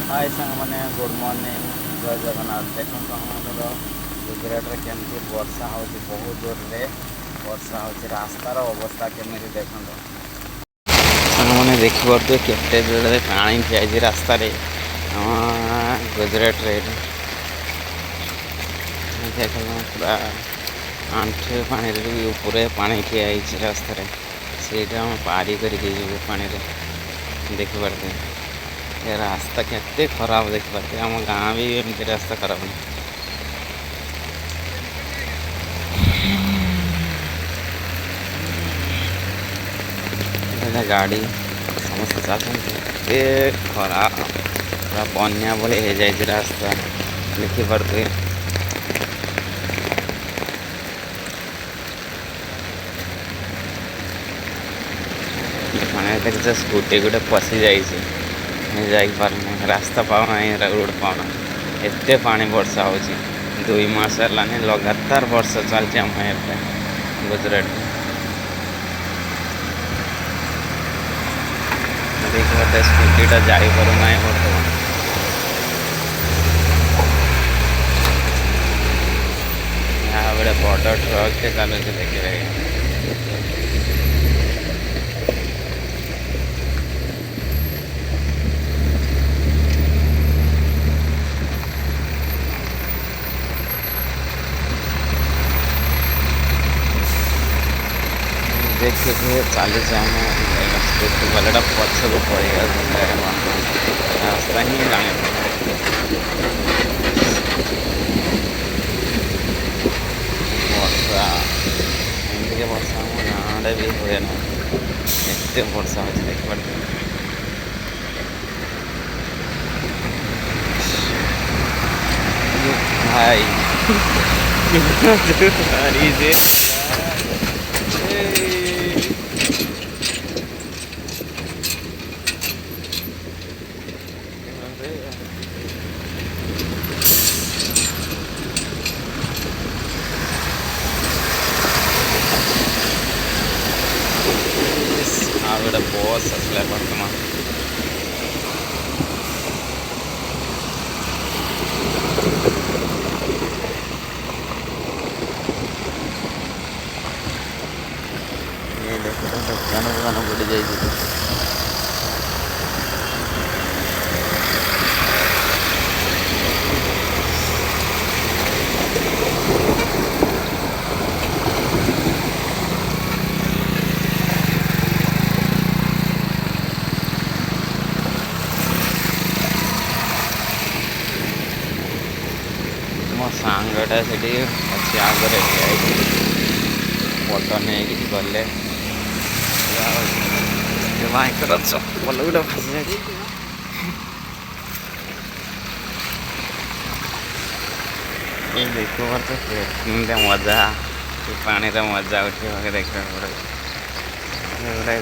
हाय सांग मैंने good morning जय जगन्नाथ। देखो आमर गुजरात में केमती वर्षा हो बहुत जोर रे वर्षा हो रास्तार अवस्था केमी देखो मैंने देखिए केते जोर पानी ठिया रास्त गुजरात देख पूरा आंठे पानी पूरे पानी ठिया रास्त से पारी कर पानी देखिपे ये रास्ता केते खराब देखिपे आम गाँ भी एमती रास्ता खराब नहीं गाड़ी समस्त चाहते खराब पूरा बन्या भाई हो जाए रास्ता देखिपे मैंने देखते स्कूटी गोटे पशि जापार रास्ता पाऊना रोड पाऊना एत पानी वर्षा हो 2 मास है लगातार वर्षा चलती आम गुजरात देखिए स्कूटीटा जापार ना बर्तमान यहाँ बड़े बड़ ट्रक चलुच देखिए देखिए चली स्कूटी वाला पछक पड़े रास्ता ही जाने वर्षा एमती वर्षा आम गाँव भी हुए ना एत वर्षा हो देखिए भाई गोटे बस आसला बर्तमान ये देखो दुकान दुकान बुड़ी जाइए मो सांगटा से अच्छी आगे फोटो नहीं गले भयंकर चप्पल गोटे भासी जाए ये देखो मजा पानी मजा उठे देखा गोटे